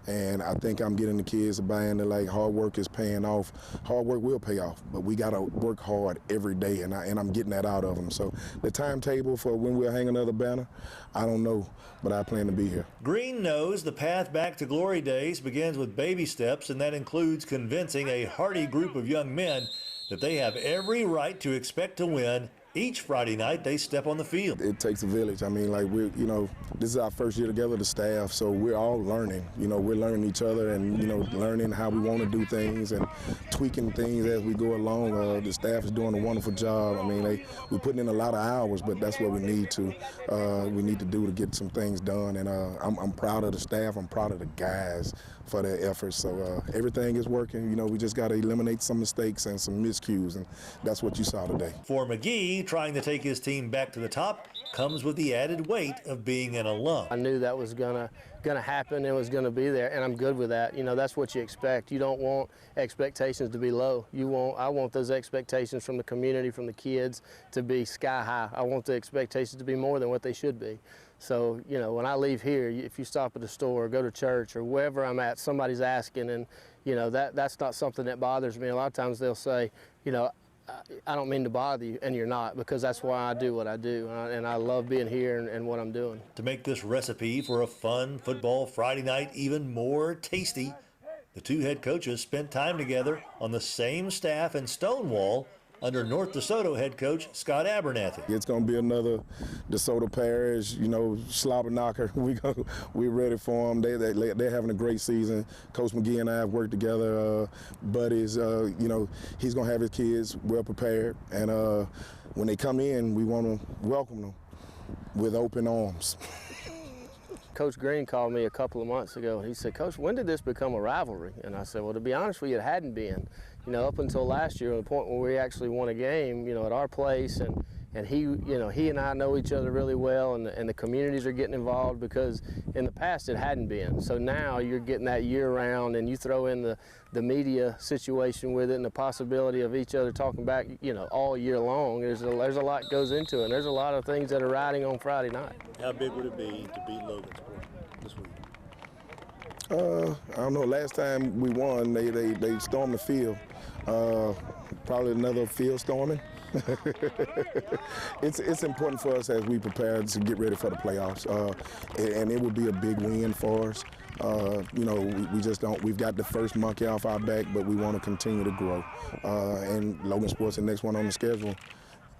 And I think I'm getting the kids to buy into, like, hard work is paying off. Hard work will pay off, but we got to work hard every day, and I'm getting that out of them. So the timetable for when we'll hang another banner, I don't know, but I plan to be here. Green knows the path back to glory days begins with baby steps, and that includes convincing a hearty group of young men that they have every right to expect to win each Friday night they step on the field. It takes a village. I mean, like, this is our first year together, the staff, so we're all learning. You know, we're learning each other and, you know, learning how we want to do things and tweaking things as we go along. The staff is doing a wonderful job. I mean, we're putting in a lot of hours, but that's what we need to do to get some things done. And I'm proud of the staff. I'm proud of the guys for their efforts. So everything is working. You know, we just got to eliminate some mistakes and some miscues, and that's what you saw today. For McGee, trying to take his team back to the top comes with the added weight of being an alum. I knew that was gonna happen and was gonna be there, and I'm good with that. You know, that's what you expect. You don't want expectations to be low. I want those expectations from the community, from the kids, to be sky high. I want the expectations to be more than what they should be. So, you know, when I leave here, if you stop at the store or go to church or wherever I'm at, somebody's asking, and, you know, that's not something that bothers me. A lot of times they'll say, you know, I don't mean to bother you, and you're not, because that's why I do what I do, and I love being here and what I'm doing. To make this recipe for a fun football Friday night even more tasty, the two head coaches spent time together on the same staff in Stonewall under North DeSoto head coach Scott Abernathy. It's going to be another DeSoto Parish, you know, slobber knocker. We're ready for them. They're having a great season. Coach McGee and I have worked together, buddies. You know, he's going to have his kids well prepared. And when they come in, we want to welcome them with open arms. Coach Green called me a couple of months ago. He said, "Coach, when did this become a rivalry?" And I said, "Well, to be honest with you, it hadn't been. You know, up until last year, the point where we actually won a game, you know, at our place, and he, you know, he and I know each other really well, and the communities are getting involved, because in the past it hadn't been. So now you're getting that year round, and you throw in the media situation with it and the possibility of each other talking back, you know, all year long. There's a lot goes into it, and there's a lot of things that are riding on Friday night." How big would it be to beat Logansport this week? I don't know. Last time we won, they stormed the field. Probably another field storming. It's important for us as we prepare to get ready for the playoffs, and it will be a big win for us. You know, we just don't. We've got the first monkey off our back, but we want to continue to grow. And Logansport's the next one on the schedule.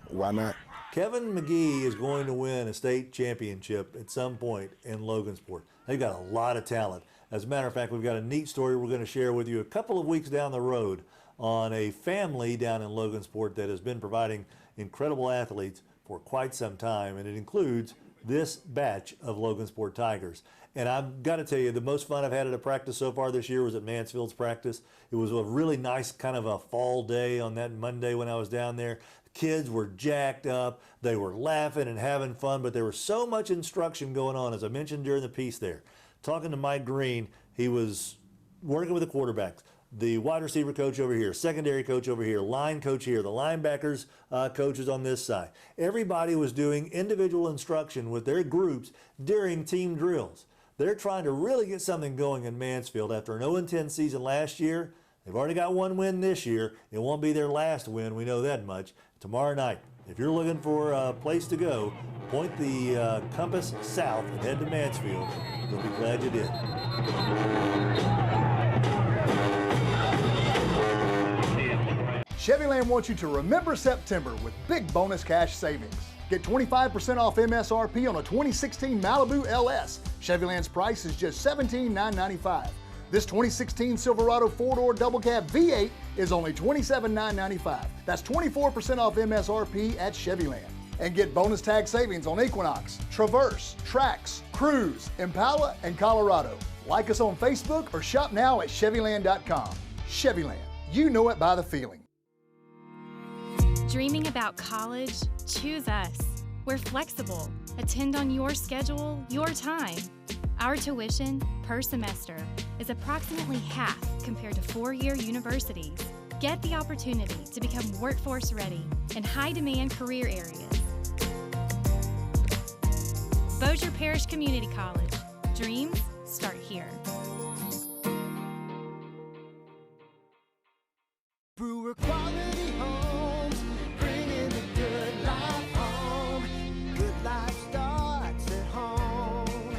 Why not? Kevin McGee is going to win a state championship at some point in Logansport. They've got a lot of talent. As a matter of fact, we've got a neat story we're going to share with you a couple of weeks down the road on a family down in Logansport that has been providing incredible athletes for quite some time, and it includes this batch of Logansport Tigers. And I've got to tell you, the most fun I've had at a practice so far this year was at Mansfield's practice. It was a really nice kind of a fall day on that Monday when I was down there. The kids were jacked up. They were laughing and having fun, but there was so much instruction going on, as I mentioned during the piece there. Talking to Mike Green, he was working with the quarterbacks, the wide receiver coach over here, secondary coach over here, line coach here, the linebackers coaches on this side. Everybody was doing individual instruction with their groups during team drills. They're trying to really get something going in Mansfield after an 0-10 season last year. They've already got one win this year. It won't be their last win, we know that much. Tomorrow night, if you're looking for a place to go, point the compass south and head to Mansfield. You'll be glad you did. Chevyland wants you to remember September with big bonus cash savings. Get 25% off MSRP on a 2016 Malibu LS. Chevyland's price is just $17,995. This 2016 Silverado 4-door double cab V8 is only $27,995. That's 24% off MSRP at Chevyland. And get bonus tag savings on Equinox, Traverse, Trax, Cruise, Impala, and Colorado. Like us on Facebook or shop now at Chevyland.com. Chevyland, you know it by the feeling. Dreaming about college? Choose us. We're flexible. Attend on your schedule, your time. Our tuition per semester is approximately half compared to four-year universities. Get the opportunity to become workforce ready in high-demand career areas. Bossier Parish Community College. Dreams start here. Brewer quality homes, bringing the good life home. Good life starts at home,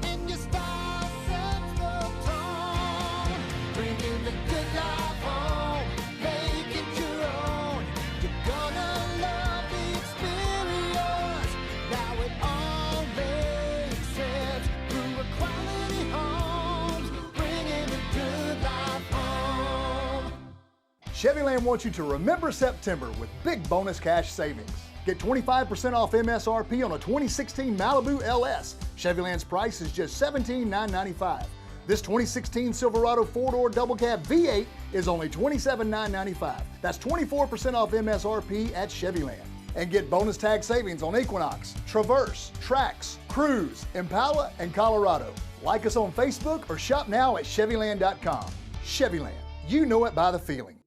and your style sets the tone. Bringing the good life home, make it your own. You're gonna love the experience. Now it all makes sense. Brewer quality homes, bringing the good life home. Chevyland wants you to remember September with big bonus cash savings. Get 25% off MSRP on a 2016 Malibu LS. Chevyland's price is just $17,995. This 2016 Silverado 4-door double cab V8 is only $27,995. That's 24% off MSRP at Chevyland. And get bonus tag savings on Equinox, Traverse, Trax, Cruise, Impala, and Colorado. Like us on Facebook or shop now at Chevyland.com. Chevyland, you know it by the feeling.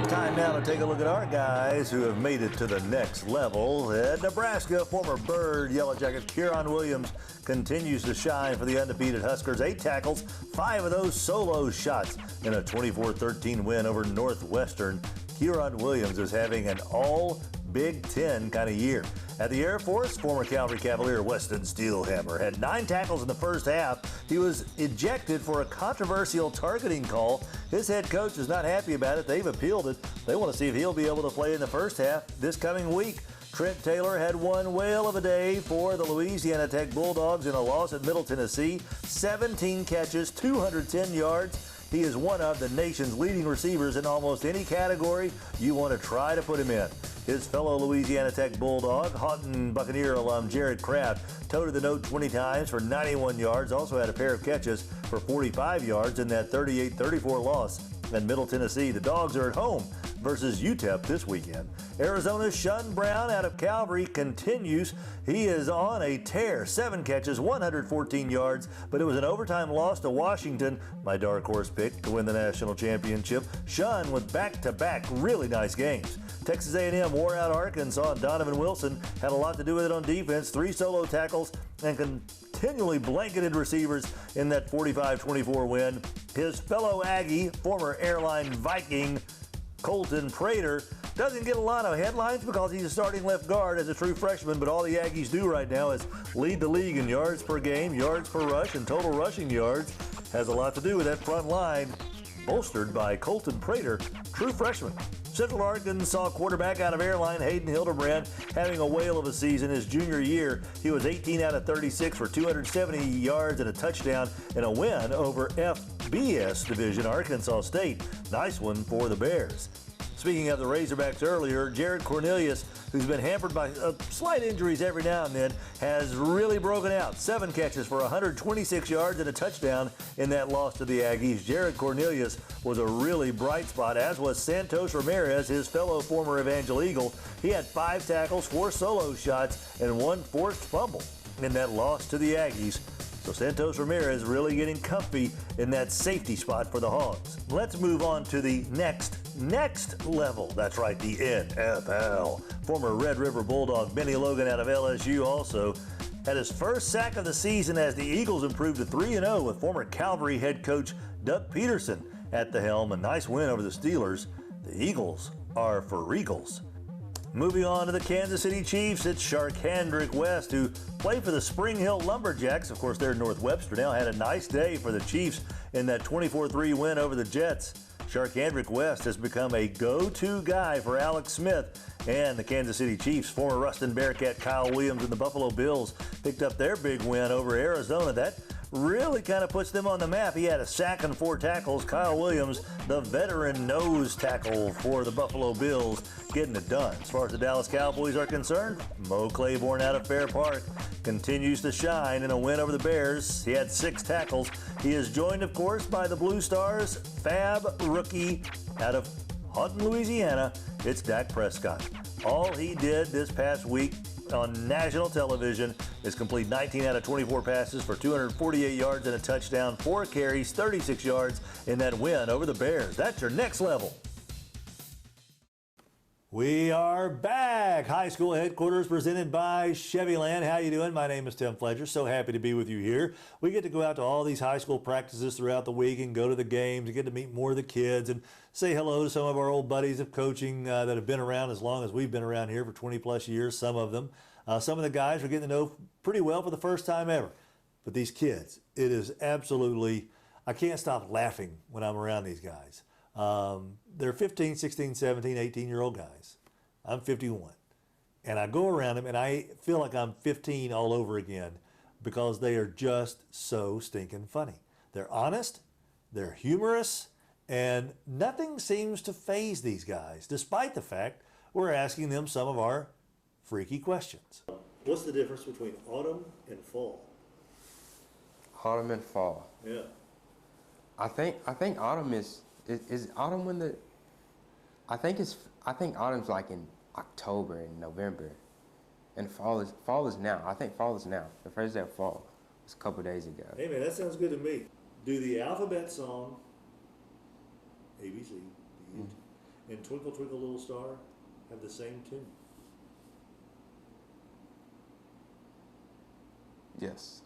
Time now to take a look at our guys who have made it to the next level. At Nebraska, former Bird Yellow Jacket Kieran Williams continues to shine for the undefeated Huskers. 8 tackles, 5 of those solo shots in a 24-13 win over Northwestern. Kieran Williams is having an all Big Ten kind of year. At the Air Force, former Cavalry Cavalier Weston Steelhammer had 9 tackles in the first half. He was ejected for a controversial targeting call. His head coach is not happy about it. They've appealed it. They want to see if he'll be able to play in the first half this coming week. Trent Taylor had one whale of a day for the Louisiana Tech Bulldogs in a loss at Middle Tennessee. 17 catches, 210 yards. He is one of the nation's leading receivers in almost any category you want to try to put him in. His fellow Louisiana Tech Bulldog, Houghton Buccaneer alum Jared Kraft, toted the note 20 times for 91 yards, also had a pair of catches for 45 yards in that 38-34 loss at Middle Tennessee. The Dogs are at home versus UTEP this weekend. Arizona's Shun Brown out of Calvary continues. He is on a tear. 7 catches, 114 yards, but it was an overtime loss to Washington, my dark horse pick to win the national championship. Shun with back-to-back really nice games. Texas A&M wore out Arkansas, and Donovan Wilson had a lot to do with it on defense. 3 solo tackles and continually blanketed receivers in that 45-24 win. His fellow Aggie, former airline Viking, Colton Prater, doesn't get a lot of headlines because he's a starting left guard as a true freshman, but all the Aggies do right now is lead the league in yards per game, yards per rush, and total rushing yards. Has a lot to do with that front line, bolstered by Colton Prater, true freshman. Central Arkansas quarterback out of Airline, Hayden Hildebrand, having a whale of a season his junior year. He was 18 out of 36 for 270 yards and a touchdown in a win over FBS Division Arkansas State. Nice one for the Bears. Speaking of the Razorbacks earlier, Jared Cornelius, who's been hampered by slight injuries every now and then, has really broken out. 7 catches for 126 yards and a touchdown in that loss to the Aggies. Jared Cornelius was a really bright spot, as was Santos Ramirez, his fellow former Evangel Eagle. He had 5 tackles, 4 solo shots, and 1 forced fumble in that loss to the Aggies. So Santos Ramirez really getting comfy in that safety spot for the Hogs. Let's move on to the next level. That's right, the NFL. Former Red River Bulldog Benny Logan out of LSU also had his first sack of the season as the Eagles improved to 3-0 with former Calvary head coach Doug Peterson at the helm. A nice win over the Steelers. The Eagles are for Regals. Moving on to the Kansas City Chiefs, it's Sharkhandrick West, who played for the Spring Hill Lumberjacks. Of course, they're in North Webster now. Had a nice day for the Chiefs in that 24-3 win over the Jets. Sharkhandrick West has become a go-to guy for Alex Smith, and the Kansas City Chiefs' former Ruston Bearcat Kyle Williams and the Buffalo Bills picked up their big win over Arizona. That really kind of puts them on the map. He had a sack and 4 tackles. Kyle Williams, the veteran nose tackle for the Buffalo Bills, getting it done. As far as the Dallas Cowboys are concerned, Mo Claiborne out of Fair Park continues to shine in a win over the Bears. He had 6 tackles. He is joined, of course, by the Blue Stars' fab rookie out of Houghton, Louisiana. It's Dak Prescott. All he did this past week on national television is complete 19 out of 24 passes for 248 yards and a touchdown, 4 carries, 36 yards in that win over the Bears. That's your next level. We are back. High school headquarters presented by Chevyland. How you doing? My name is Tim Fletcher. So happy to be with you here. We get to go out to all these high school practices throughout the week and go to the games and get to meet more of the kids and say hello to some of our old buddies of coaching that have been around as long as we've been around here for 20 plus years, some of them. Some of the guys we're getting to know pretty well for the first time ever. But these kids, it is absolutely, I can't stop laughing when I'm around these guys. They're 15, 16, 17, 18-year-old guys. I'm 51. And I go around them and I feel like I'm 15 all over again because they are just so stinking funny. They're honest, they're humorous, and nothing seems to faze these guys, despite the fact we're asking them some of our freaky questions. What's the difference between autumn and fall? Autumn and fall. Yeah. I think autumn is autumn when the I think autumn's like in October and November, and fall is now. I think fall is now. The first day of fall was a couple days ago. Hey man, that sounds good to me. Do the alphabet song ABC and Twinkle Twinkle Little Star have the same tune? Yes.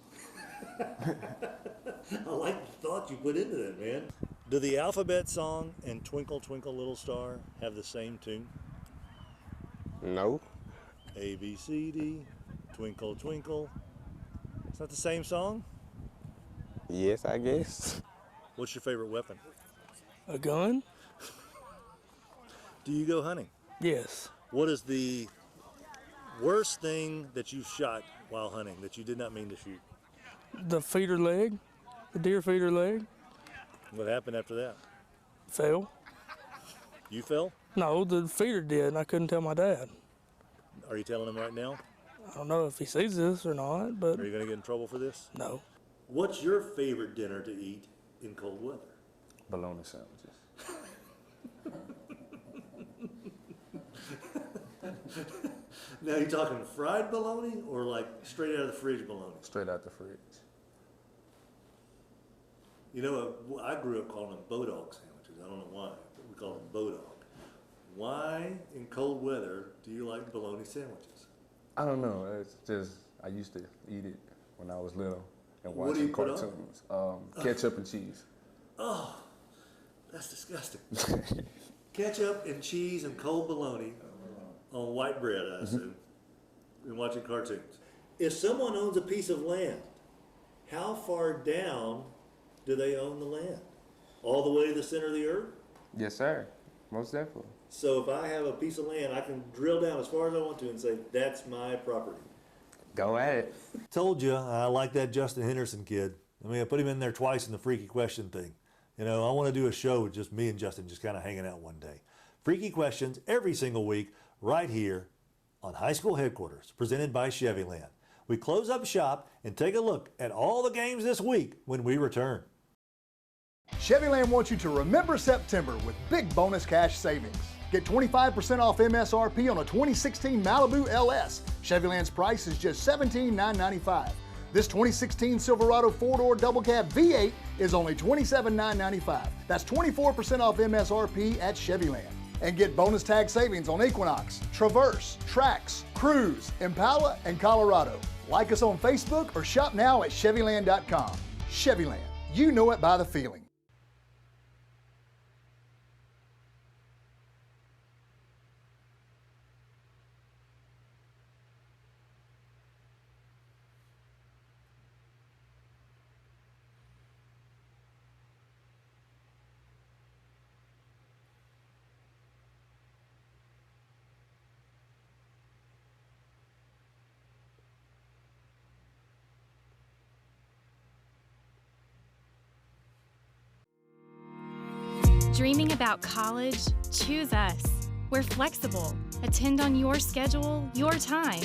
I like the thought you put into that, man. Do the alphabet song and Twinkle Twinkle Little Star have the same tune? No. A, B, C, D, Twinkle Twinkle. It's not the same song? Yes, I guess. What's your favorite weapon? A gun? Do you go hunting? Yes. What is the worst thing that you shot while hunting that you did not mean to shoot? The feeder leg, the deer feeder leg. What happened after that? Fell. You fell? No, the feeder did, and I couldn't tell my dad. Are you telling him right now? I don't know if he sees this or not, but... Are you going to get in trouble for this? No. What's your favorite dinner to eat in cold weather? Bologna sandwiches. Now, you talking fried bologna or like straight out of the fridge bologna? Straight out the fridge. You know, I grew up calling them bodog sandwiches. I don't know why, but we call them bodog. Why, in cold weather, do you like bologna sandwiches? I don't know. It's just, I used to eat it when I was little and What do you watching put on? cartoons. Ketchup and cheese. Oh, that's disgusting. Ketchup and cheese and cold bologna on white bread, I assume, and watching cartoons. If someone owns a piece of land, how far down do they own the land? All the way to the center of the earth? Yes, sir. Most definitely. So if I have a piece of land, I can drill down as far as I want to and say, that's my property. Go at it. Told you, I like that Justin Henderson kid. I mean, I put him in there twice in the freaky question thing. You know, I want to do a show with just me and Justin just kind of hanging out one day. Freaky questions every single week right here on High School Headquarters, presented by Chevyland. We close up shop and take a look at all the games this week when we return. Chevyland wants you to remember September with big bonus cash savings. Get 25% off MSRP on a 2016 Malibu LS. Chevyland's price is just $17,995. This 2016 Silverado 4-door double cab V8 is only $27,995. That's 24% off MSRP at Chevyland. And get bonus tag savings on Equinox, Traverse, Trax, Cruise, Impala, and Colorado. Like us on Facebook or shop now at Chevyland.com. Chevyland, you know it by the feeling. Dreaming about college? Choose us. We're flexible. Attend on your schedule, your time.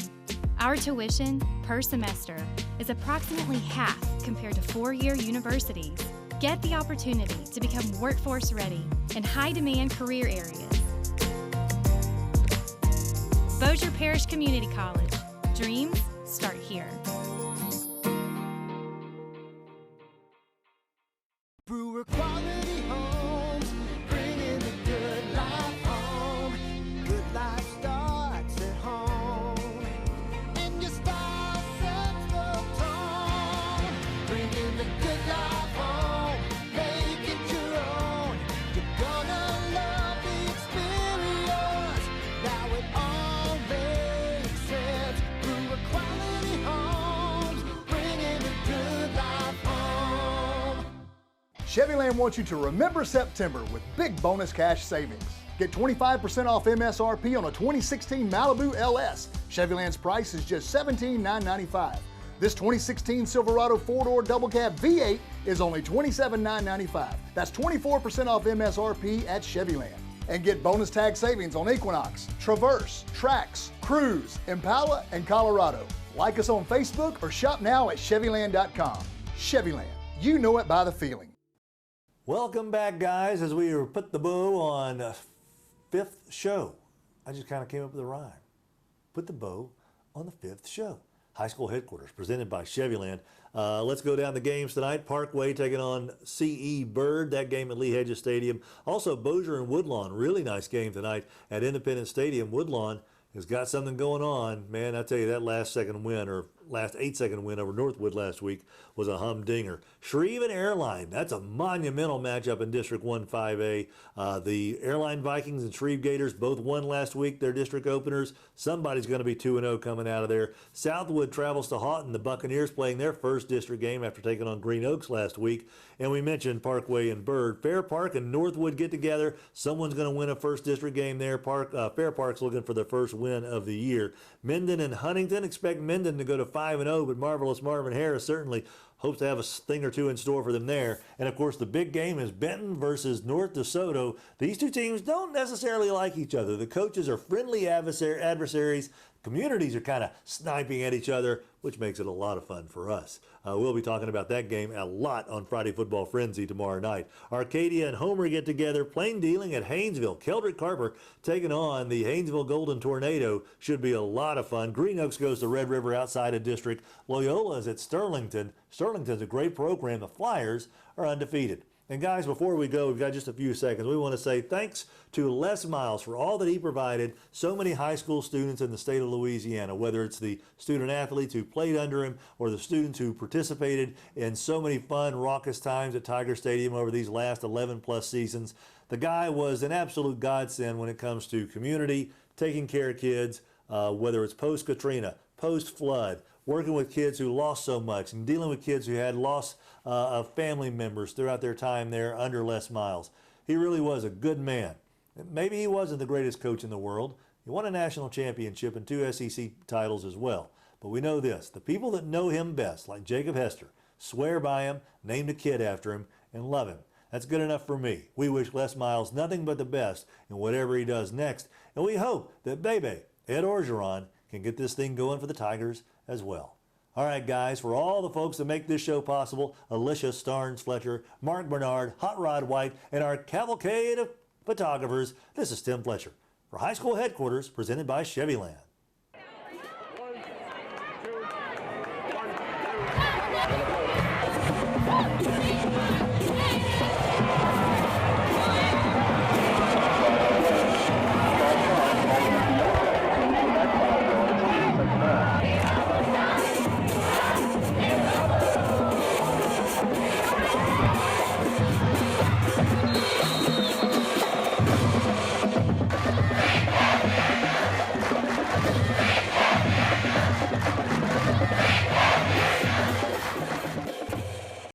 Our tuition, per semester, is approximately half compared to four-year universities. Get the opportunity to become workforce ready in high-demand career areas. Bossier Parish Community College. Dreams start here. Brewer quality homes, bringing the good life home. Good life starts at home, and your style sets the tone. Bringing the good life home, make it your own. You're gonna love the experience. Now it all makes sense. Brewer quality homes, bringing the good life home. Chevyland wants you to remember September with big bonus cash savings. Get 25% off MSRP on a 2016 Malibu LS. Chevyland's price is just $17,995. This 2016 Silverado 4-door double cab V8 is only $27,995. That's 24% off MSRP at Chevyland. And get bonus tag savings on Equinox, Traverse, Trax, Cruise, Impala, and Colorado. Like us on Facebook or shop now at Chevyland.com. Chevyland, you know it by the feeling. Welcome back, guys, as we put the bow on fifth show. I just kind of came up with a rhyme. Put the bow on the fifth show. High school headquarters presented by Chevyland. Let's go down the games tonight. Parkway taking on C.E. Bird. That game at Lee Hedges Stadium. Also, Bossier and Woodlawn. Really nice game tonight at Independence Stadium. Woodlawn has got something going on. Man, I tell you, that last 8-second win over Northwood last week was a humdinger. Shreve and Airline, that's a monumental matchup in District 1 5A. The Airline Vikings and Shreve Gators both won last week, their district openers. Somebody's going to be 2-0 coming out of there. Southwood travels to Houghton. The Buccaneers playing their first district game after taking on Green Oaks last week. And we mentioned Parkway and Bird. Fair Park and Northwood get together. Someone's going to win a first district game there. Fair Park's looking for their first win of the year. Minden and Huntington, expect Minden to go to 5-0, but Marvelous Marvin Harris certainly hopes to have a thing or two in store for them there. And of course, the big game is Benton versus North DeSoto. These two teams don't necessarily like each other. The coaches are friendly adversaries. Communities are kind of sniping at each other, which makes it a lot of fun for us. We'll be talking about that game a lot on Friday Football Frenzy tomorrow night. Arcadia and Homer get together. Plain dealing at Haynesville. Keldrick Carper taking on the Haynesville Golden Tornado. Should be a lot of fun. Green Oaks goes to Red River outside of district. Loyola is at Sterlington. Sterlington's a great program. The Flyers are undefeated. And guys, before we go, we've got just a few seconds. We want to say thanks to Les Miles for all that he provided so many high school students in the state of Louisiana, whether it's the student athletes who played under him or the students who participated in so many fun, raucous times at Tiger Stadium over these last 11+ seasons. The guy was an absolute godsend when it comes to community, taking care of kids, whether it's post-Katrina, post-flood, working with kids who lost so much and dealing with kids who had loss of family members throughout their time there under Les Miles. He really was a good man. Maybe he wasn't the greatest coach in the world. He won a national championship and 2 SEC titles as well. But we know this, the people that know him best, like Jacob Hester, swear by him, named a kid after him, and love him. That's good enough for me. We wish Les Miles nothing but the best in whatever he does next, and we hope that Bebe, Ed Orgeron, can get this thing going for the Tigers as well. All right, guys, for all the folks that make this show possible, Alicia, Starnes, Fletcher, Mark Barnard, Hot Rod White, and our cavalcade of photographers, this is Tim Fletcher for High School Headquarters presented by Chevyland.